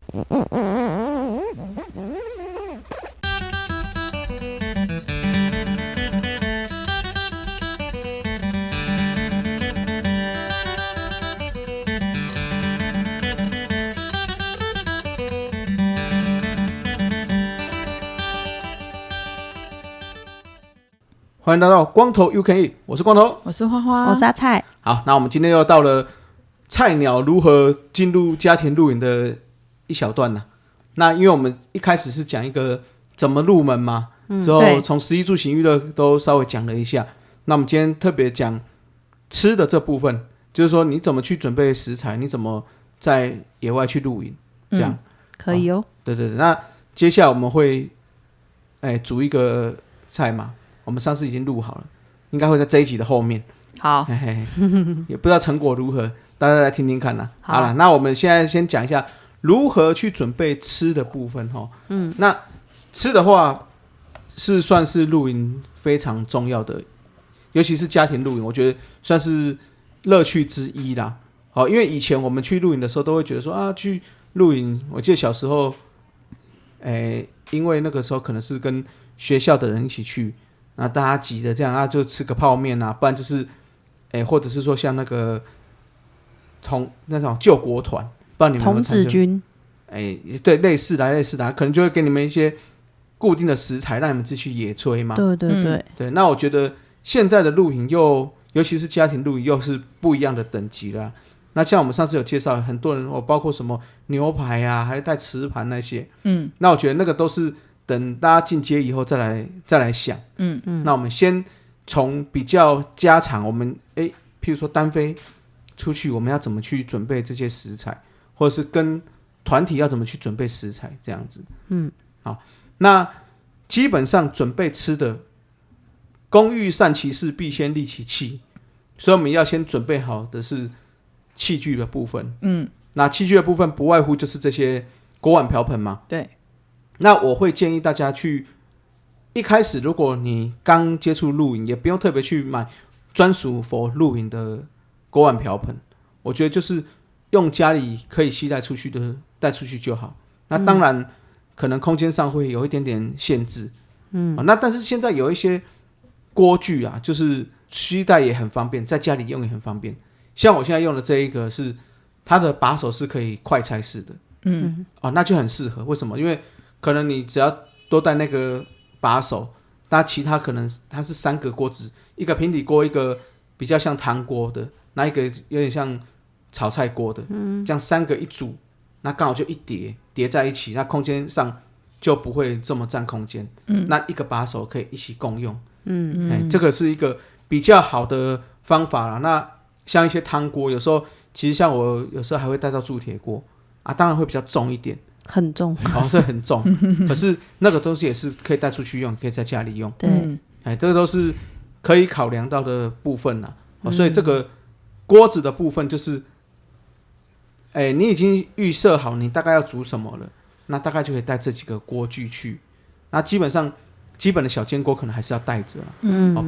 欢迎来到光头 UK， 我是光头，我是花花，我是阿菜。好，那我们今天又到了菜鸟如何进入家庭露营的一小段了。那因为我们一开始是讲一个怎么入门嘛，之后从食衣住行娱乐都稍微讲了一下。那我们今天特别讲吃的这部分，就是说你怎么去准备食材，你怎么在野外去露营，这样、可以哦。对对对，那接下来我们会煮一个菜嘛。我们上次已经录好了，应该会在这一集的后面。好，嘿嘿也不知道成果如何，大家来听听看啦。好了，那我们现在先讲一下如何去准备吃的部分哈。那吃的话是算是露营非常重要的，尤其是家庭露营，我觉得算是乐趣之一啦。好，因为以前我们去露营的时候都会觉得说啊，去露营，我记得小时候，因为那个时候可能是跟学校的人一起去。那大家挤的这样啊，就吃个泡面啊，不然就是，或者是说像那个那种救国团，不知道你们有没有参加？童子军，对，类似的，可能就会给你们一些固定的食材，让你们自己去野炊嘛。对对对，对。那我觉得现在的露营尤其是家庭露营，又是不一样的等级啦。那像我们上次有介绍，很多人包括什么牛排啊，还带瓷盘那些，那我觉得那个都是。等大家进阶以后再来想，那我们先从比较家常，我们譬如说单飞出去，我们要怎么去准备这些食材，或者是跟团体要怎么去准备食材，这样子，好，那基本上准备吃的，工欲善其事，必先利其器，所以我们要先准备好的是器具的部分，那器具的部分不外乎就是这些锅碗瓢盆嘛，对。那我会建议大家去一开始，如果你刚接触露营，也不用特别去买专属 for 露营的锅碗瓢盆，我觉得就是用家里可以携带出去的带出去就好。那当然可能空间上会有一点点限制，那但是现在有一些锅具啊，就是携带也很方便，在家里用也很方便。像我现在用的这一个是它的把手是可以快拆式的，那就很适合。为什么？因为可能你只要多带那个把手，那其他可能它是3个锅子，一个平底锅，一个比较像汤锅的，那一个有点像炒菜锅的，这样3个一组，那刚好就一叠在一起，那空间上就不会这么占空间。那一个把手可以一起共用，这个是一个比较好的方法啦。那像一些汤锅，有时候其实像我有时候还会带到铸铁锅啊，当然会比较重一点。很重对，很重可是那个东西也是可以带出去用，可以在家里用，对，这个都是可以考量到的部分啦。所以这个锅子的部分就是你已经预设好你大概要煮什么了，那大概就可以带这几个锅具去。那基本上基本的小煎锅可能还是要带着啦，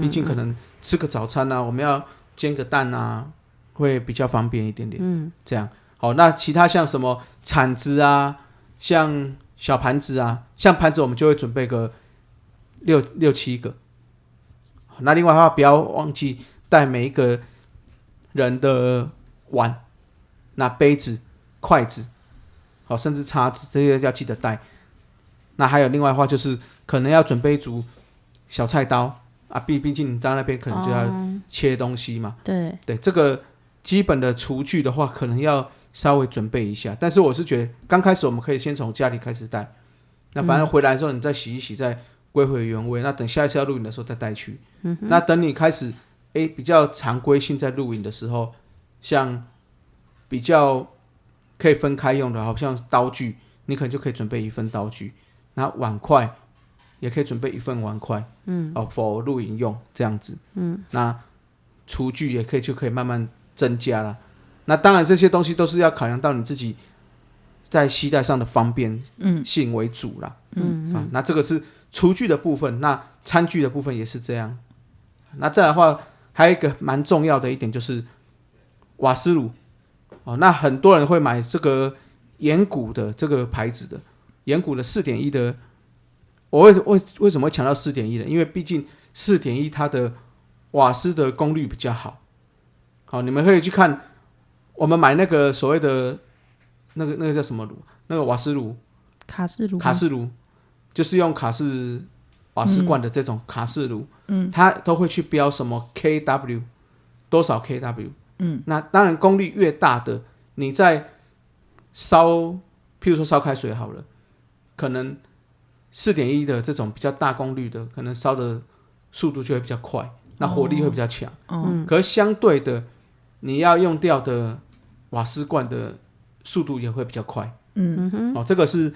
毕竟可能吃个早餐啊，我们要煎个蛋啊，会比较方便一点点，这样。好，那其他像什么铲子啊，像小盘子啊，像盘子我们就会准备个6、7个。那另外的话，不要忘记带每一个人的碗、那杯子、筷子，好，甚至叉子，这些要记得带。那还有另外的话，就是可能要准备一组小菜刀啊，毕竟你到那边可能就要切东西嘛。对，这个基本的厨具的话，可能要稍微准备一下，但是我是觉得刚开始我们可以先从家里开始带，那反正回来的时候你再洗一洗，再归回原位，那等下一次要露营的时候再带去。那等你开始比较常规性在露营的时候，像比较可以分开用的，好像刀具，你可能就可以准备1份刀具，那碗筷也可以准备1份碗筷，for 露营用这样子。那厨具也就可以慢慢增加了。那当然这些东西都是要考量到你自己在携带上的方便性为主啦。那这个是厨具的部分，那餐具的部分也是这样。那再来的话，还有一个蛮重要的一点就是瓦斯炉。那很多人会买这个岩谷的这个牌子的岩谷的 4.1 的，我为什么会强调 4.1 呢？因为毕竟 4.1 它的瓦斯的功率比较好。好，你们可以去看我们买那个所谓的那个叫什么炉，那个瓦斯炉，卡式炉就是用卡式瓦斯罐的这种卡式炉，它都会去标什么 kW 多少 kW，那当然功率越大的，你在烧，譬如说烧开水好了，可能 4.1 的这种比较大功率的，可能烧的速度就会比较快，那火力会比较强。可是相对的，你要用掉的瓦斯罐的速度也会比较快。这个是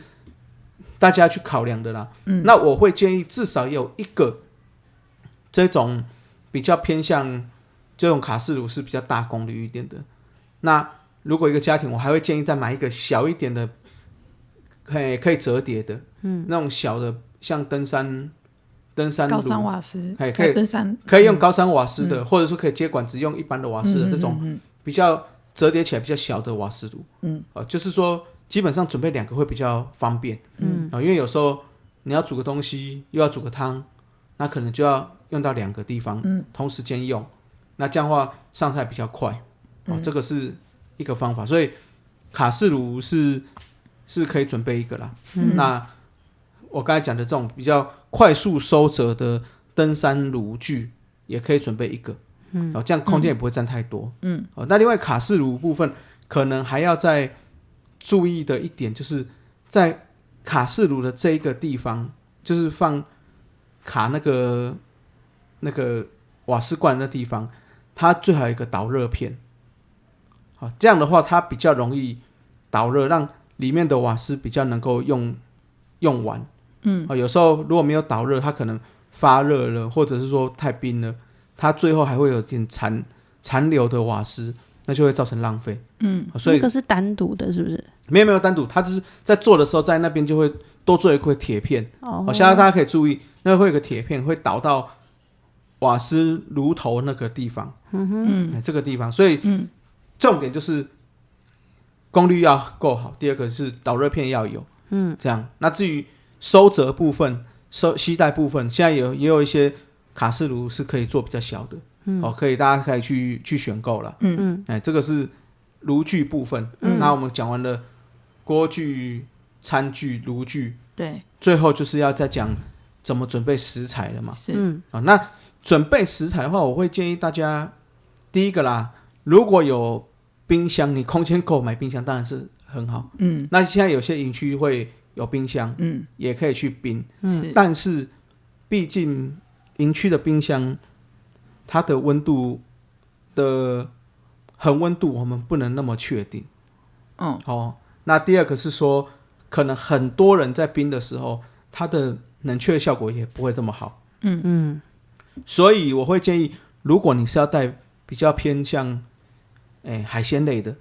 大家去考量的啦。那我会建议至少有一个这种比较偏向这种卡式炉是比较大功率一点的。那如果一个家庭，我还会建议再买一个小一点的，可以折叠的，那种小的，像登山高山瓦斯，可以用高山瓦斯的，或者说可以接管只用一般的瓦斯的这种比较折叠起来比较小的瓦斯炉。就是说基本上准备2个会比较方便。因为有时候你要煮个东西，又要煮个汤，那可能就要用到2个地方，同时间用，那这样的话上菜比较快。这个是一个方法，所以卡式炉是可以准备一个啦。那我刚才讲的这种比较快速收折的登山炉具也可以准备一个，这样空间也不会占太多。那另外卡式炉部分可能还要再注意的一点，就是在卡式炉的这一个地方，就是放卡那个瓦斯罐的地方，它最好有一个导热片。这样的话它比较容易导热，让里面的瓦斯比较能够用完。有时候如果没有导热，它可能发热了，或者是说太冰了，它最后还会有点残留的瓦斯，那就会造成浪费。所以那个是单独的，是不是？没有单独，它只是在做的时候，在那边就会多做一块铁片。现在大家可以注意，那会有个铁片会导到瓦斯炉头那个地方。这个地方，所以重点就是功率要够好，第二个是导热片要有。这样。那至于收折部分、吸带部分，现在也有一些卡式炉是可以做比较小的。大家可以去选购了。这个是炉具部分。那我们讲完了锅具、餐具、炉具，对，最后就是要再讲怎么准备食材了嘛。那准备食材的话，我会建议大家第一个啦，如果有冰箱，你空间够买冰箱当然是很好。那现在有些营区会有冰箱，也可以去冰。但是毕竟营区的冰箱它的温度的恒温度我们不能那么确定。那第二个是说，可能很多人在冰的时候，它的冷却效果也不会这么好。所以我会建议，如果你是要带比较偏向海鲜类的，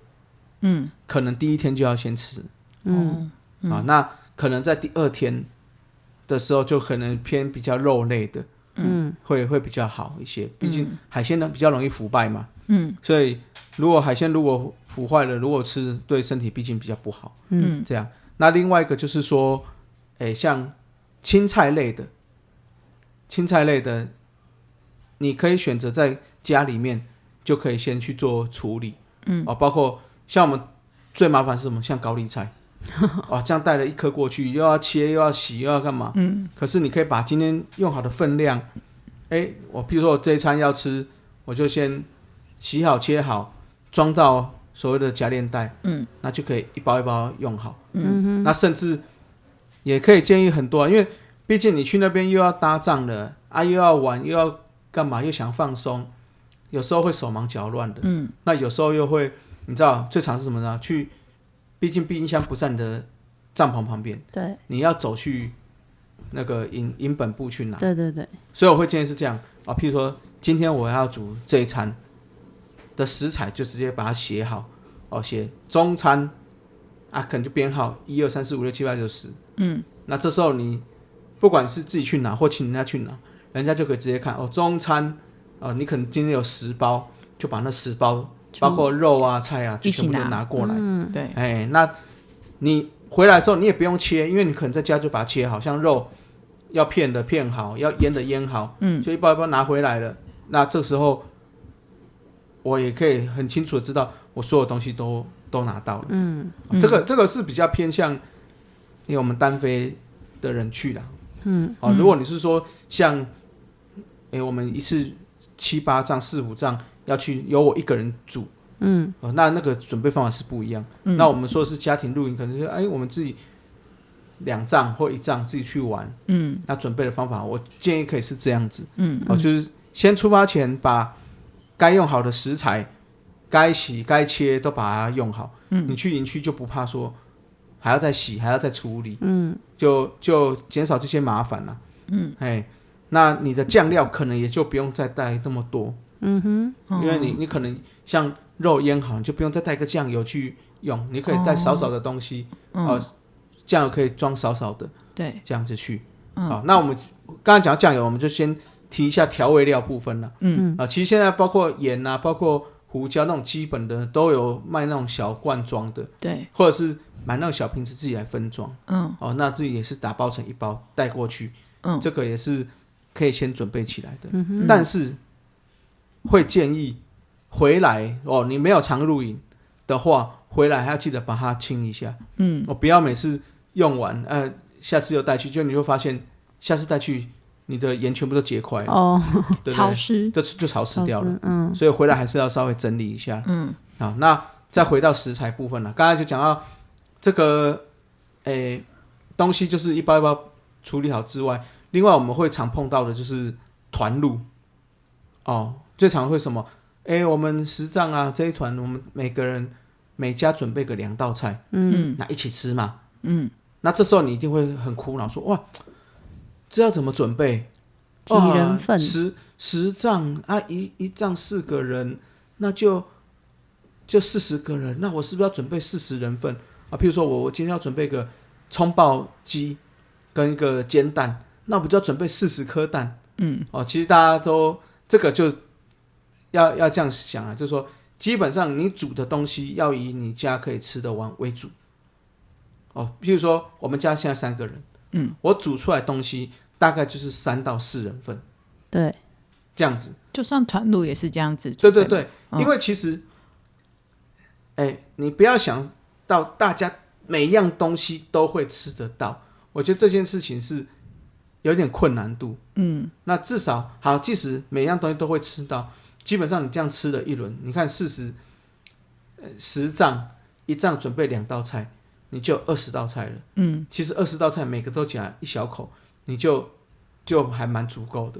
可能第一天就要先吃。那可能在第2天的时候就可能偏比较肉类的，会比较好一些。毕竟海鲜呢比较容易腐败嘛。所以如果海鲜如果腐坏了，如果吃对身体毕竟比较不好。这样。那另外一个就是说，像青菜类的，你可以选择在家里面就可以先去做处理。包括像我们最麻烦是什么？像高丽菜。这样带了1颗过去，又要切又要洗又要干嘛？可是你可以把今天用好的分量，我譬如说我这一餐要吃，我就先洗好切好，装到所谓的夹链袋，那就可以一包一包用好。那甚至也可以建议很多，因为毕竟你去那边又要搭帐了又要玩又要干嘛，又想放松，有时候会手忙脚乱的。那有时候又会，你知道最常是什么呢？毕竟冰箱不在你的帐篷旁边，对，你要走去那个营本部去拿。对，所以我会建议是这样譬如说今天我要煮这一餐的食材，就直接把它写好。写中餐可能就编号1、2、3、4、5、6、7、8、9、10。那这时候你不管是自己去拿或请人家去拿，人家就可以直接看中餐你可能今天有10包，就把那10包包括肉菜就全部都拿过来。对。那你回来的时候你也不用切，因为你可能在家就把它切好，像肉要片的片好，要腌的腌好，就一包一包拿回来了。那这时候我也可以很清楚的知道我所有东西都拿到了。这个是比较偏向因为我们单飞的人去啦。如果你是说像我们一次7、8仗、4、5仗要去由我一个人煮，那个准备方法是不一样。那我们说的是家庭露营，可能是我们自己2仗或1仗自己去玩，那准备的方法我建议可以是这样子，就是先出发前把该用好的食材该洗该切都把它用好，你去营区就不怕说还要再洗还要再处理，就减少这些麻烦了。那你的酱料可能也就不用再带那么多，因为你可能像肉腌好，你就不用再带个酱油去用，你可以带少少的东西，酱油可以装少少的，对，这样子去。好，那我们刚才讲到酱油，我们就先提一下调味料部分了。其实现在包括盐啊，包括胡椒那种基本的都有卖那种小罐装的，对，或者是买那种小瓶子自己来分装。那自己也是打包成一包带过去，这个也是可以先准备起来的。但是会建议回来你没有常露营的话，回来还要记得把它清一下。不要每次用完下次又带去，就你会发现下次带去你的盐全部都结块了，对对，潮湿就潮湿掉了。所以回来还是要稍微整理一下。好，那再回到食材部分了，刚才就讲到这个东西就是一包一包处理好之外，另外我们会常碰到的就是团露最常会什么我们10仗啊这一团，我们每个人每家准备个2道菜，那一起吃嘛。那这时候你一定会很苦恼说，哇，这要怎么准备？几人份？10仗啊，一仗4个人，那就40个人，那我是不是要准备40人份啊？譬如说我今天要准备个葱爆鸡跟一个煎蛋，那我不就要准备40颗蛋？其实大家都这个就要这样想啊，就是说基本上你煮的东西要以你家可以吃得完为主。譬如说我们家现在3个人，我煮出来的东西大概就是3到4人份，对，这样子。就算团露也是这样子。对对对，因为其实，你不要想到大家每一样东西都会吃得到，我觉得这件事情是有点困难度。那至少好，即使每一样东西都会吃到，基本上你这样吃了一轮，你看10仗，一仗准备2道菜，你就有20道菜了。其实20道菜每个都夹一小口，你就还蛮足够的。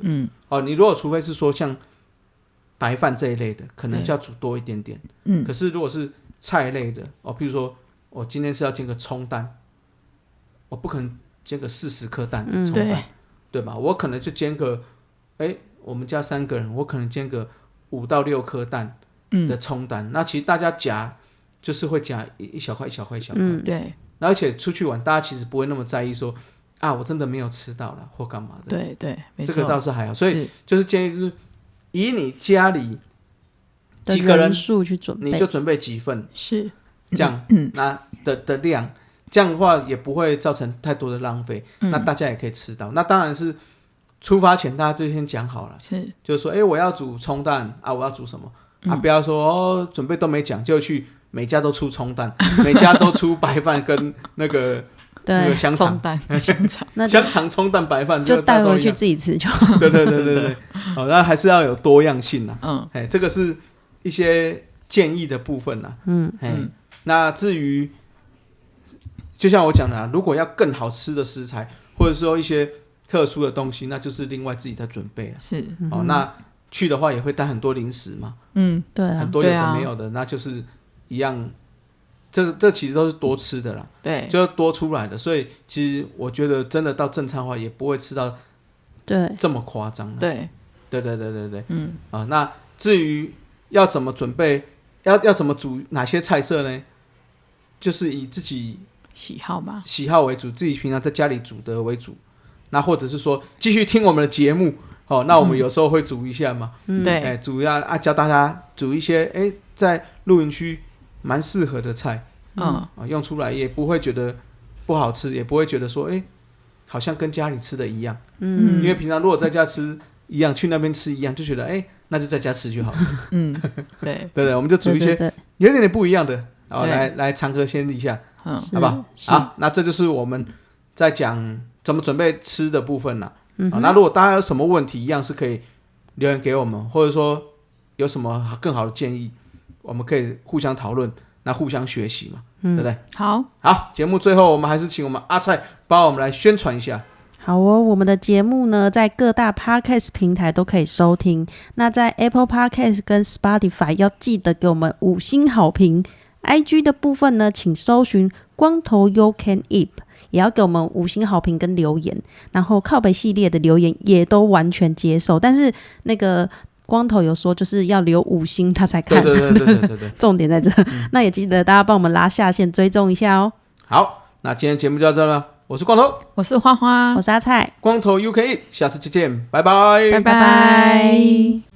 你如果除非是说像白饭这一类的，可能就要煮多一点点。可是如果是菜类的譬如说我今天是要煎个葱蛋，我不可能煎个40颗蛋的葱蛋，对吧？我可能就煎个我们家3个人，我可能煎个5到6颗蛋的葱蛋。那其实大家夹就是会夹一小块一小块一小块。对。而且出去玩，大家其实不会那么在意说我真的没有吃到了或干嘛的。对对，没错，这个倒是还好。所以就是建议就是以你家里几个人数去准备，你就准备几份，是这样那的量，这样的话也不会造成太多的浪费。那大家也可以吃到。那当然是出发前大家就先讲好了，就是说我要煮葱蛋我要煮什么不要说准备都没讲就去每家都出葱蛋，每家都出白饭跟那个香肠香肠葱蛋白饭就带回去自己吃就对那还是要有多样性啦。这个是一些建议的部分啦。那至于就像我讲的如果要更好吃的食材或者说一些特殊的东西，那就是另外自己在准备了。是那去的话也会带很多零食嘛。对啊，很多有的没有的，那就是一样，这其实都是多吃的啦，对，就多出来的。所以其实我觉得真的到正餐的话，也不会吃到这么夸张了。对，那至于要怎么准备，要怎么煮哪些菜色呢？就是以自己喜好吧，喜好为主，自己平常在家里煮的为主。那或者是说继续听我们的节目。那我们有时候会煮一下嘛，对，煮教大家煮一些在露营区蛮适合的菜，用出来也不会觉得不好吃，也不会觉得说好像跟家里吃的一样。因为平常如果在家吃一样，去那边吃一样，就觉得那就在家吃就好了。对对，我们就煮一些有一点点不一样的，然后来尝个鲜一下，好不好？好，那这就是我们在讲怎么准备吃的部分了。那如果大家有什么问题，一样是可以留言给我们，或者说有什么更好的建议，我们可以互相讨论，那互相学习嘛，对不对？好，节目最后我们还是请我们阿蔡帮我们来宣传一下。好哦，我们的节目呢，在各大 Podcast 平台都可以收听。那在 Apple Podcast 跟 Spotify 要记得给我们5星好评。IG 的部分呢，请搜寻光头 You Can Eat， 也要给我们5星好评跟留言。然后靠北系列的留言也都完全接受，但是那个光头有说就是要留5星他才看，对，重点在这。那也记得大家帮我们拉下线追踪一下哦。好，那今天节目就到这了。我是光头，我是花花，我是阿蔡，光头 UK， 下次再见，拜拜，拜拜。